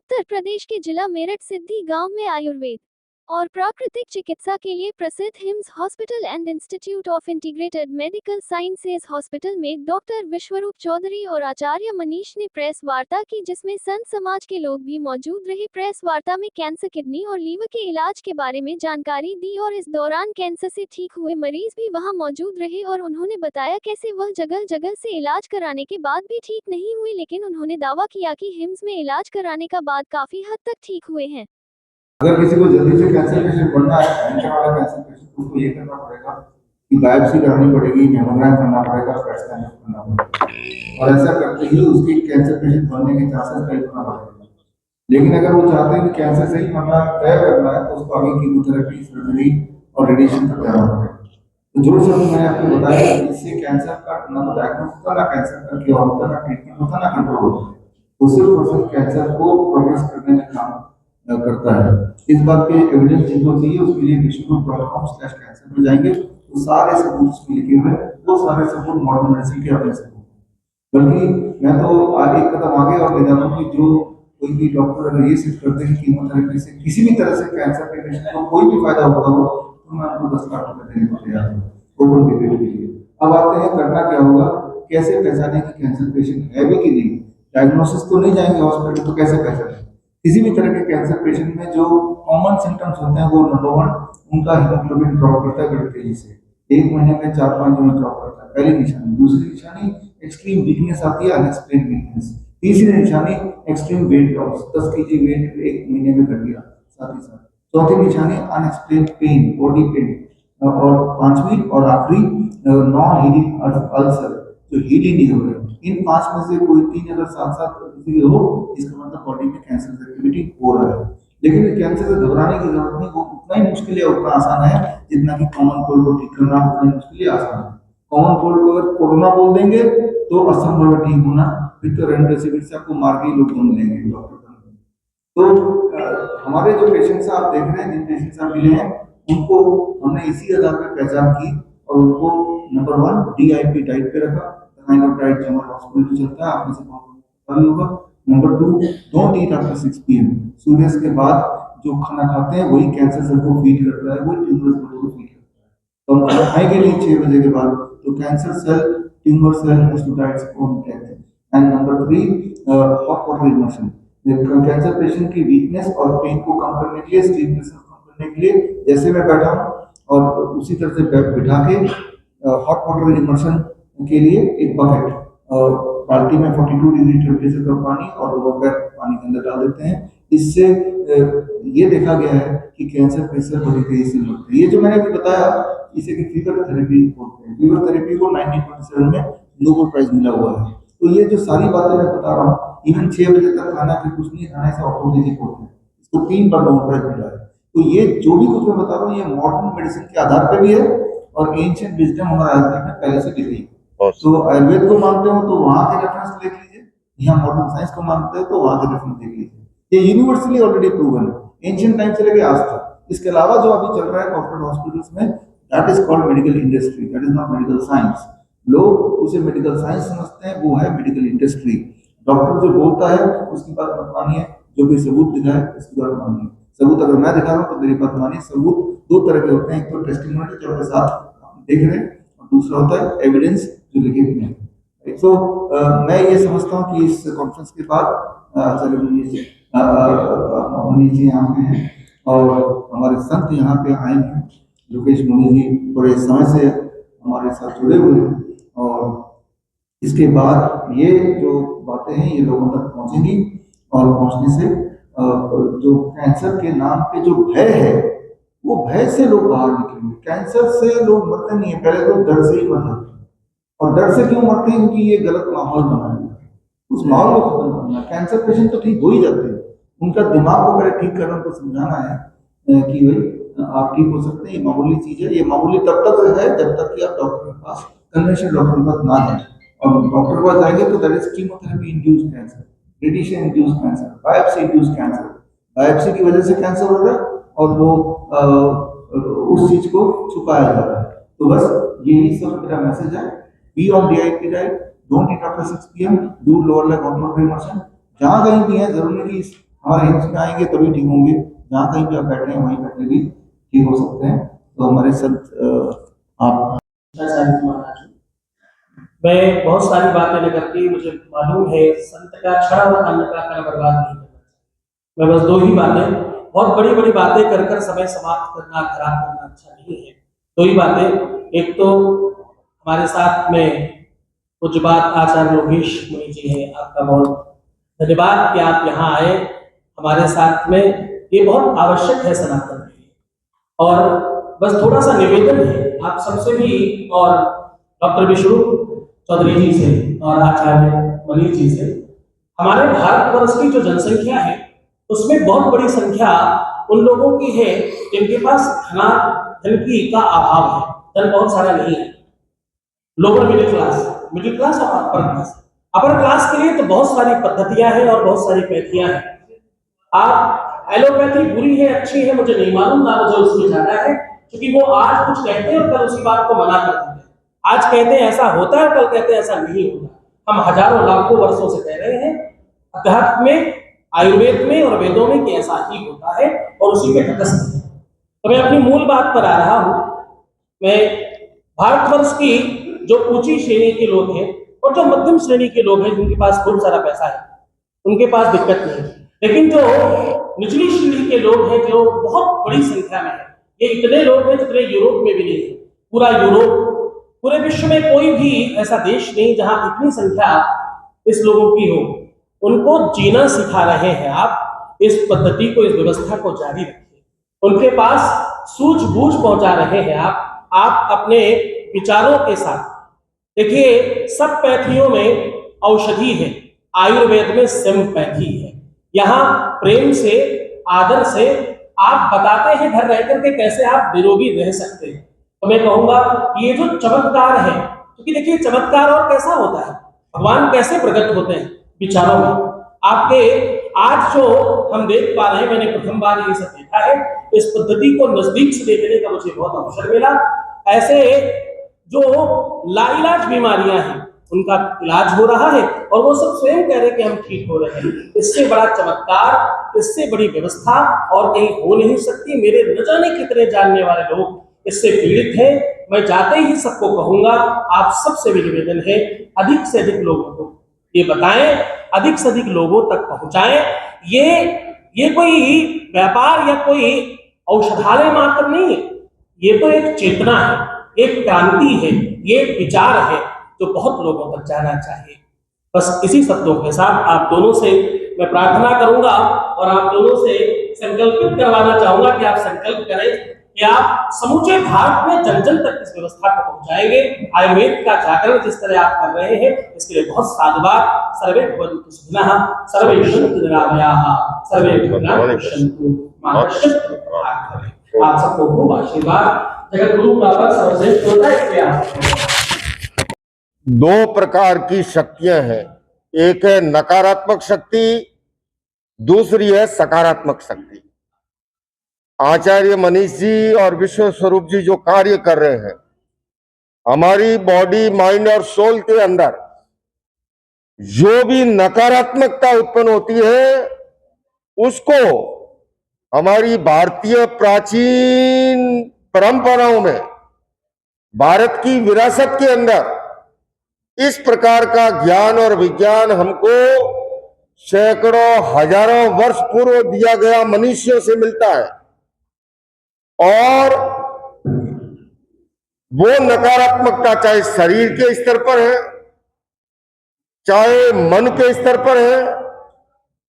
उत्तर प्रदेश के जिला मेरठ सिद्धि गांव में आयुर्वेद और प्राकृतिक चिकित्सा के लिए प्रसिद्ध hymns hospital and institute of integrated medical sciences hospital में डॉक्टर विश्वरूप चौधरी और आचार्य मनीष ने प्रेस वार्ता की, जिसमें संत समाज के लोग भी मौजूद रहे। प्रेस वार्ता में कैंसर, किडनी और लीवर के इलाज के बारे में जानकारी दी और इस दौरान कैंसर से ठीक हुए मरीज भी वहां मौजूद रहे और उन्होंने बताया कैसे वह जगह जगह से इलाज कराने के बाद भी ठीक नहीं हुए, लेकिन उन्होंने दावा किया कि हिम्स में इलाज कराने का बाद काफी हद तक ठीक हुए हैं। अगर किसी को जल्दी से कैंसर पेशेंट बनना है, कैंसर वाला कैंसर पेशेंट, उसको ये करना पड़ेगा कि बायोप्सी करानी पड़ेगी, मैमोग्राम करना पड़ेगा, पेट स्कैन करना पड़ेगा और ऐसा करते ही उसकी कैंसर पेशेंट बनने के चांसेस कई गुना बढ़ेंगे। लेकिन अगर वो चाहते हैं कि कैंसर से ही मरना तय करना है तो उसको आगे कीमोथेरेपी, सर्जरी और रेडिएशन तक जाना पड़ेगा। तो जो सब मैंने आपको बताया, इससे कैंसर का ना तो डायग्नोस होता, ना कैंसर का क्योर होता, ना ट्रीटमेंट होता, ना कंट्रोल होता। वो सिर्फ और सिर्फ कैंसर को प्रोग्रेस करने का काम करता है। इस बात के एविडेंस जिनको चाहिए उसके लिए wishnu.com/cancer में जाएंगे तो सारे सबूत उसमें लिखे हुए हैं। वो सारे सबूत मॉडर्न मेडिसिन के अपने सबूत, बल्कि मैं तो आगे एक कदम आगे और ले जाता हूँ कि जो कोई भी डॉक्टर अगर ये सिद्ध करते हैं कि कीमोथेरेपी से किसी भी तरह से कैंसर के पेशेंट को कोई भी फायदा होता हो तो मैं उनको 10 लाख रुपए देने को तैयार हूँ ओपन डिबेट के लिए। अब आते हैं करना क्या होगा, कैसे पहचाने कि कैंसर पेशेंट है भी कि नहीं। डायग्नोसिस तो नहीं जाएंगे हॉस्पिटल, तो कैसे पहचाने। किसी भी तरह के कैंसर पेशेंट में जो कॉमन सिम्टम्स होते हैं वो नंबर 1, उनका हीमोग्लोबिन ड्रॉप करता है बड़ी तेजी से, 1 महीने में 4-5 यूनिट ड्रॉप करता है, पहली निशानी। दूसरी निशानी एक्सट्रीम वीकनेस आती है, अनएक्सप्लेन्ड वीकनेस। तीसरी निशानी extreme weight loss, 10 kg weight 1 महीने में घट गया साथ ही साथ। चौथी निशानी अनएक्सप्लेन्ड पेन, बॉडी पेन। और पांचवी और आखिरी नॉन हीलिंग अल्सर, जो हील ही नहीं हो रहे। इन 5 में से कोई 3 अगर साथ साथ किसी के हो, इसका मतलब बॉडी में कैंसर एक्टिविटी हो रहा है। लेकिन कैंसर से घबराने की जरूरत नहीं, वो उतना ही मुश्किल है, उतना आसान है जितना कि कॉमन कोल्ड को ठीक करना उतना ही मुश्किल है, आसान है। कॉमन कोल्ड को अगर कोरोना बोल देंगे तो असंभव है ठीक होना, फिर तो रेमडेसिविर से आपको मार के ही लोग ढूंढ लेंगे डॉक्टर। तो हमारे जो पेशेंट्स आप देख रहे हैं, जिन पेशेंट्स आप मिले हैं, उनको हमने इसी आधार पर पहचान की और उनको नंबर 1 DIP डाइट पे रखा, काइंड ऑफ डाइट जो हमारे हॉस्पिटल में चलता है, आप में से कौन होगा। Number 2, don't eat after 6 PM। सूर्यास्त के बाद जो खाना खाते हैं वही कैंसर सेल को फीड करता है, वही ट्यूमर सेल को फीड करता है। तो हम खाना खाएंगे नहीं 6 बजे के बाद, तो cancer cell, tumour cell has to die its own death. And number 3, hot water immersion. Cancer patient की वीकनेस और पेन को कम करने के लिए, स्लीपनेस को कम करने के लिए, जैसे मैं बैठा हूँ और उसी तरह से बिठा के हॉट वाटर इमर्शन के लिए एक बकेट और बाल्टी में 42 डिग्री टेम्परेचर का पानी और वाटर पानी के अंदर डाल देते हैं। इससे ये देखा गया है कि कैंसर पेशेंट बड़ी तेजी से मरते हैं। ये जो मैंने अभी बताया, इसे कि फीवर थेरेपी बोलते हैं। फीवर थेरेपी को 1927 में नोबेल प्राइज मिला हुआ है। तो ये जो सारी बातें मैं बता रहा हूँ, इवन 6 बजे तक खाना फिर कुछ नहीं खाना, से ऑटोमेटिक होते हैं। इसको 3 बार नोबेल प्राइज मिला है। तो ये जो भी कुछ मैं बता रहा हूँ, ये मॉडर्न मेडिसिन के आधार पर भी है और एंशिएंट विजडम हमारे आयुर्वेद में पहले से दी गई। तो आयुर्वेद को मानते हो तो वहां के रेफरेंस देख लीजिए, यहाँ मॉडर्न साइंस को मानते हो तो वहां के रेफरेंस देख लीजिए। ये यूनिवर्सली ऑलरेडी प्रूवन है, एंशिएंट टाइम से लेके आज तक। इसके अलावा जो अभी चल रहा है कॉर्पोरेट हॉस्पिटल्स में, that is called medical industry, that is not medical science. लोग उसे मेडिकल साइंस समझते हैं, वो है मेडिकल इंडस्ट्री। डॉक्टर जो बोलता है उसकी बात मत मानिए, जो भी सबूत दिखा है उसकी बात मानिए। सबूत अगर मैं दिखा रहा हूँ तो मेरी बात मानिए। सबूत 2 तरह के होते हैं, एक तो टेस्टिमोनियल जो आपके साथ देख रहे हैं, और दूसरा होता है एविडेंस जो लिखे हुए हैं। तो मैं ये समझता हूँ कि इस कॉन्फ्रेंस के बाद चलो मुनि जी यहाँ पे हैं और हमारे संत यहाँ पे आए हैं। योगेश मुनि जी बड़े समय से हमारे साथ जुड़े हुए हैं और इसके बाद ये जो बातें हैं ये लोगों तक पहुंचेंगी और पहुंचने से जो कैंसर के नाम पे जो भय है, वो भय से लोग बाहर निकलेंगे। कैंसर से लोग मरते नहीं है, पहले तो डर से ही मर जाते हैं। और डर से क्यों मरते हैं? क्योंकि ये गलत माहौल बनाया है। उस माहौल को खत्म करना। कैंसर पेशेंट तो ठीक हो ही जाते हैं, उनका दिमाग को पहले ठीक करना, उनको समझाना है कि भाई आप ठीक हो सकते हैं, ये मामूली चीज है। ये मामूली तब तक है जब तक कि आप डॉक्टर के पास, कन्वेंशनल डॉक्टर के पास ना जाए। और डॉक्टर के पास जाएंगे तो that is chemotherapy induced cancer, radiation induced cancer, biopsy induced cancer. Biopsy की वजह से कैंसर हो रहा है और वो उस चीज को छुपाया जा रहा है। तो बस यही सब मेरा मैसेज है। Be on DIP diet, don't eat after 6 PM, do lower leg outward immersion। जहाँ कहीं भी है, जरूरी नहीं कि हमारे हिप्स में आएंगे तभी ठीक होंगे। जहाँ कहीं भी आप बैठे हैं वहीं बैठे भी ठीक हो सकते हैं। तो हमारे साथ आप मैं बहुत सारी बातें लेकर के, मुझे मालूम है संत का क्षण और अन्न का कण बर्बाद नहीं करना चाहिए। मैं बस दो ही बातें, बहुत बड़ी बड़ी बातें कर कर समय समाप्त करना, खराब करना अच्छा नहीं है। दो ही बातें। एक तो हमारे साथ में कुछ बात आचार्य योगेश मुनि जी हैं, आपका बहुत धन्यवाद कि आप यहाँ आए हमारे साथ में। ये बहुत आवश्यक है सनातन के लिए। और बस थोड़ा सा निवेदन है आप सबसे भी, और डॉक्टर विष्णु चौधरी जी से और आचार्य मनीष जी से, हमारे भारतवर्ष की जो जनसंख्या है उसमें बहुत बड़ी संख्या उन लोगों की है जिनके पास धन की का अभाव है। धन बहुत सारा नहीं है। लोअर मिडिल क्लास और अपर क्लास। अपर क्लास के लिए तो बहुत सारी पद्धतियां हैं और बहुत सारी पैथियां हैं। आप एलोपैथी बुरी है अच्छी है मुझे नहीं मालूम, ना मुझे उसमें जाना है, क्योंकि वो आज कुछ कहते हैं और कल उसी बात को मना कर देते हैं। आज कहते हैं ऐसा होता है, कल कहते हैं ऐसा नहीं होता। हम हजारों लाखों वर्षों से कह रहे हैं अध्यात्म में, आयुर्वेद में और वेदों में कि ऐसा ही होता है और उसी पे तटस्थ है। तो मैं अपनी मूल बात पर आ रहा हूं। मैं भारतवर्ष की जो ऊंची श्रेणी के लोग हैं और जो मध्यम श्रेणी के लोग हैं जिनके पास खूब सारा पैसा है, उनके पास दिक्कत नहीं है। लेकिन जो निचली श्रेणी के लोग हैं जो बहुत बड़ी संख्या में है, ये इतने लोग हैं जितने यूरोप में भी नहीं है। पूरा यूरोप, पूरे विश्व में कोई भी ऐसा देश नहीं जहां इतनी संख्या इस लोगों की हो। उनको जीना सिखा रहे हैं आप। इस पद्धति को, इस व्यवस्था को जारी रखिए। उनके पास सूझबूझ पहुंचा रहे हैं आप अपने विचारों के साथ। देखिए सब पैथियों में औषधि है, आयुर्वेद में सिम्पैथी है। यहाँ प्रेम से, आदर से आप बताते हैं घर रह करके कैसे आप निरोगी रह सकते हैं। तो मैं कहूंगा ये जो चमत्कार है, क्योंकि देखिए चमत्कार और कैसा होता है, भगवान कैसे प्रकट होते हैं विचारों में। आपके आज जो हम देख पा रहे हैं, मैंने प्रथम बार ये सब देखा है, इस पद्धति को नजदीक से देखने का मुझे बहुत अवसर मिला। ऐसे जो लाइलाज बीमारियां हैं उनका इलाज हो रहा है और वो सब स्वयं कह रहे हैं कि हम ठीक हो रहे हैं। इससे बड़ा चमत्कार, इससे बड़ी व्यवस्था और कहीं हो नहीं सकती। मेरे न जाने कितने जानने वाले लोग इससे पीड़ित हैं। मैं जाते ही सबको कहूंगा, आप सबसे भी निवेदन है अधिक से अधिक लोगों को ये बताएं, अधिक से अधिक लोगों तक पहुंचाएं। ये कोई व्यापार या कोई औषधालय मात्र नहीं है, ये तो एक चेतना है, एक क्रांति है, ये एक विचार है जो बहुत लोगों तक जाना चाहिए। बस इसी शब्दों के साथ आप दोनों से मैं प्रार्थना करूंगा और आप दोनों से संकल्पित करवाना चाहूंगा कि आप संकल्प करें कि आप समूचे भारत में जन जन तक इस व्यवस्था को पहुंचाएंगे। आयुर्वेद का जागरण जिस तरह आप कर रहे हैं इसके लिए बहुत साधुवाद। सर्वे भवन्तु सुखिनः, सर्वे सन्तु निरामयाः, सर्वे भद्राणि पश्यन्तु मा कश्चित् दुःखभाग् भवेत्। आप सबको खूब आशीर्वाद। जगत गुरु का पद सर्वश्रेष्ठ होता है, इसलिए आप दो प्रकार की शक्तियां हैं, एक है नकारात्मक शक्ति, दूसरी है सकारात्मक शक्ति। आचार्य मनीष जी और विश्व स्वरूप जी जो कार्य कर रहे हैं, हमारी बॉडी, माइंड और सोल के अंदर जो भी नकारात्मकता उत्पन्न होती है उसको हमारी भारतीय प्राचीन परंपराओं में, भारत की विरासत के अंदर इस प्रकार का ज्ञान और विज्ञान हमको सैकड़ों हजारों वर्ष पूर्व दिया गया मनुष्यों से मिलता है। और वो नकारात्मकता चाहे शरीर के स्तर पर है, चाहे मन के स्तर पर है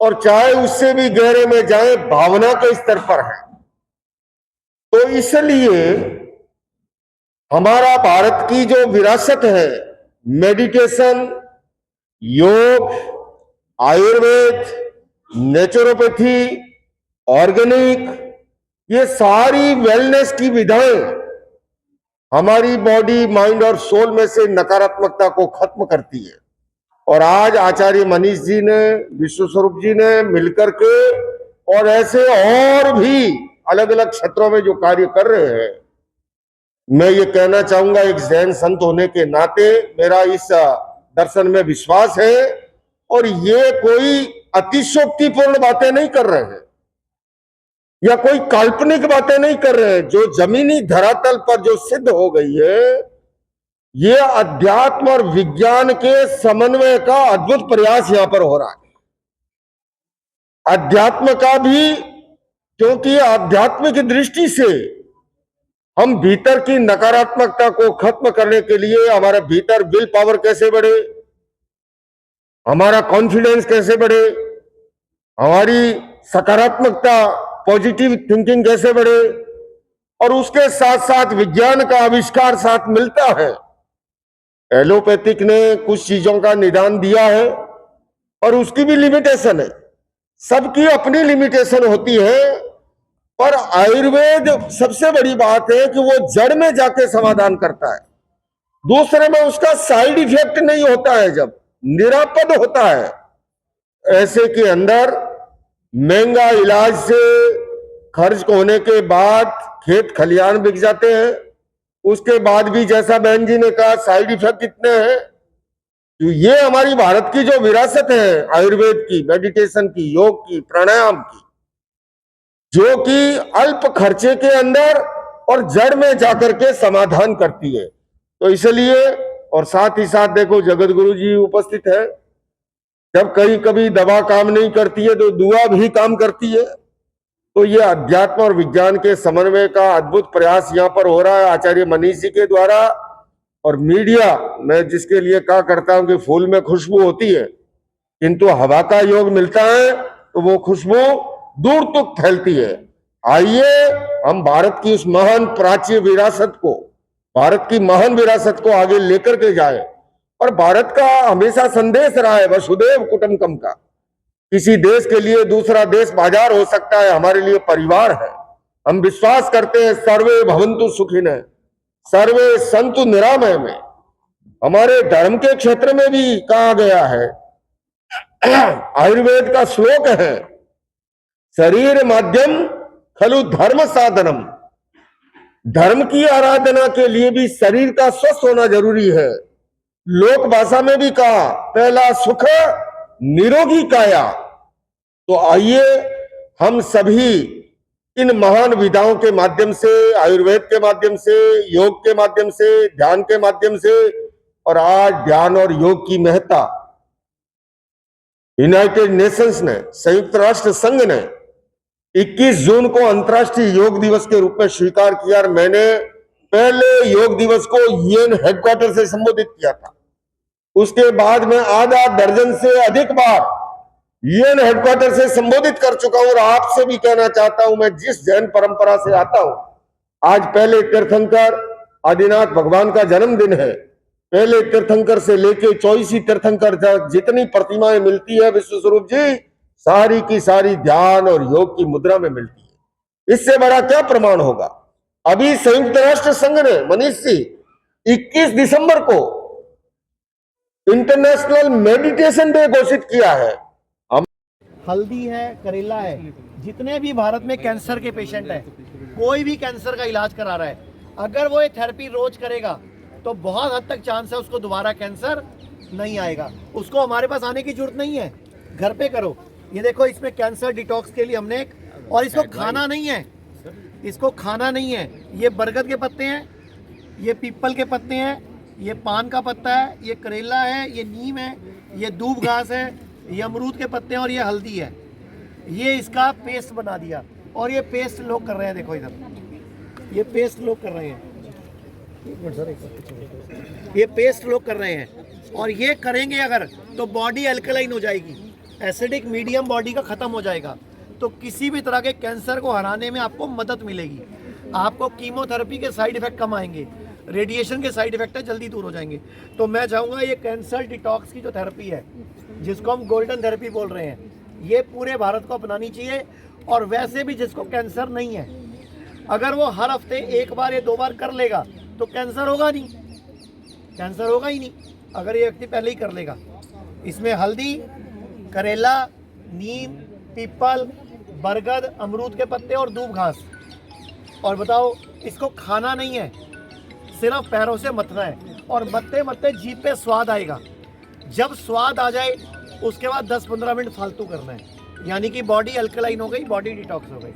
और चाहे उससे भी गहरे में जाए भावना के स्तर पर है। तो इसलिए हमारा भारत की जो विरासत है, मेडिटेशन, योग, आयुर्वेद, नेचुरोपैथी, ऑर्गेनिक, ये सारी वेलनेस की विधाएं हमारी बॉडी, माइंड और सोल में से नकारात्मकता को खत्म करती है। और आज आचार्य मनीष जी ने, विश्व स्वरूप जी ने मिलकर के और ऐसे और भी अलग अलग क्षेत्रों में जो कार्य कर रहे हैं, मैं ये कहना चाहूंगा एक जैन संत होने के नाते मेरा इस दर्शन में विश्वास है। और ये कोई अतिशयोक्तिपूर्ण बातें नहीं कर रहे हैं या कोई काल्पनिक बातें नहीं कर रहे हैं। जो जमीनी धरातल पर जो सिद्ध हो गई है, ये अध्यात्म और विज्ञान के समन्वय का अद्भुत प्रयास यहां पर हो रहा है। अध्यात्म का भी, क्योंकि आध्यात्मिक दृष्टि से हम भीतर की नकारात्मकता को खत्म करने के लिए हमारे भीतर विल पावर कैसे बढ़े, हमारा कॉन्फिडेंस कैसे बढ़े, हमारी सकारात्मकता पॉजिटिव थिंकिंग कैसे बढ़े, और उसके साथ साथ विज्ञान का आविष्कार साथ मिलता है। एलोपैथिक ने कुछ चीजों का निदान दिया है और उसकी भी लिमिटेशन है, सबकी अपनी लिमिटेशन होती है, पर आयुर्वेद सबसे बड़ी बात है कि वो जड़ में जाके समाधान करता है। दूसरे में उसका साइड इफेक्ट नहीं होता है, जब निरापद होता है। ऐसे के अंदर महंगा इलाज से खर्च होने के बाद खेत खलियान बिक जाते हैं, उसके बाद भी जैसा बहन जी ने कहा साइड इफेक्ट इतने हैं। तो ये हमारी भारत की जो विरासत है आयुर्वेद की, मेडिटेशन की, योग की, प्राणायाम की, जो कि अल्प खर्चे के अंदर और जड़ में जाकर के समाधान करती है। तो इसलिए, और साथ ही साथ देखो जगत गुरु जी उपस्थित है, जब कहीं कभी दवा काम नहीं करती है तो दुआ भी काम करती है। तो ये अध्यात्म और विज्ञान के समन्वय का अद्भुत प्रयास यहाँ पर हो रहा है आचार्य मनीष जी के द्वारा। और मीडिया, मैं जिसके लिए कहा करता हूं कि फूल में खुशबू होती है, किंतु हवा का योग मिलता है तो वो खुशबू दूर तक फैलती है। आइए हम भारत की उस महान प्राच्य विरासत को, भारत की महान विरासत को आगे लेकर के जाए। और भारत का हमेशा संदेश रहा है वसुधैव कुटुंबकम का। किसी देश के लिए दूसरा देश बाजार हो सकता है, हमारे लिए परिवार है। हम विश्वास करते हैं सर्वे भवन्तु सुखिनः, सर्वे सन्तु निरामय में। हमारे धर्म के क्षेत्र में भी कहा गया है, आयुर्वेद का श्लोक है, शरीर माध्यम खलु धर्म साधनम। धर्म की आराधना के लिए भी शरीर का स्वस्थ होना जरूरी है। लोक भाषा में भी कहा, पहला सुख निरोगी काया। तो आइए हम सभी इन महान विधाओं के माध्यम से, आयुर्वेद के माध्यम से, योग के माध्यम से, ध्यान के माध्यम से, और आज ध्यान और योग की महत्ता यूनाइटेड नेशंस ने, संयुक्त राष्ट्र संघ ने 21 जून को अंतर्राष्ट्रीय योग दिवस के रूप में स्वीकार किया। और मैंने पहले योग दिवस को यूएन हेडक्वार्टर से संबोधित किया था। उसके बाद में आधा दर्जन से अधिक बार यूएन हेडक्वार्टर से संबोधित कर चुका हूं। और आपसे भी कहना चाहता हूं, मैं जिस जैन परंपरा से आता हूं, आज पहले तीर्थंकर आदिनाथ भगवान का जन्मदिन है। पहले तीर्थंकर से लेके 24 तीर्थंकर तक जितनी प्रतिमाएं मिलती है विश्व स्वरूप जी, सारी की सारी ध्यान और योग की मुद्रा में मिलती है। इससे बड़ा क्या प्रमाण होगा। अभी संयुक्त राष्ट्र संघ ने मनीष जी 21 दिसंबर को इंटरनेशनल मेडिटेशन डे घोषित किया है। हल्दी है, करेला है, जितने भी भारत में कैंसर के पेशेंट हैं, कोई भी कैंसर का इलाज करा रहा है, अगर वो ये थेरेपी रोज करेगा तो बहुत हद तक चांस है उसको दोबारा कैंसर नहीं आएगा। उसको हमारे पास आने की जरूरत नहीं है, घर पे करो। ये देखो, इसमें कैंसर डिटॉक्स के लिए हमने एक, और इसको खाना नहीं है, इसको खाना नहीं है। ये बरगद के पत्ते हैं, ये पीपल के पत्ते हैं, ये पान का पत्ता है, ये करेला है, ये नीम है, ये दूब घास है, ये अमरूद के पत्ते हैं, और ये हल्दी है। ये इसका पेस्ट बना दिया, और ये पेस्ट लोग कर रहे हैं। देखो इधर, ये पेस्ट लोग कर रहे हैं, ये पेस्ट लोग कर रहे हैं। और ये करेंगे अगर, तो बॉडी अल्कलाइन हो जाएगी, एसिडिक मीडियम बॉडी का खत्म हो जाएगा। तो किसी भी तरह के कैंसर को हराने में आपको मदद मिलेगी। आपको कीमोथेरेपी के साइड इफेक्ट कम आएंगे, रेडिएशन के साइड इफेक्ट है जल्दी दूर हो जाएंगे। तो मैं चाहूँगा ये कैंसर डिटॉक्स की जो थेरेपी है, जिसको हम गोल्डन थेरेपी बोल रहे हैं, ये पूरे भारत को अपनानी चाहिए। और वैसे भी जिसको कैंसर नहीं है, अगर वो हर हफ्ते 1 बार या 2 बार कर लेगा तो कैंसर होगा नहीं, कैंसर होगा ही नहीं, अगर ये व्यक्ति पहले ही कर लेगा। इसमें हल्दी, करेला, नीम, पीपल, बरगद, अमरूद के पत्ते और दूब घास। और बताओ, इसको खाना नहीं है, सिर्फ पैरों से मथना है, और मथते मथते जीभ पे स्वाद आएगा। जब स्वाद आ जाए उसके बाद 10-15 मिनट फालतू करना है, यानी कि बॉडी अल्कलाइन हो गई, बॉडी डिटॉक्स हो गई।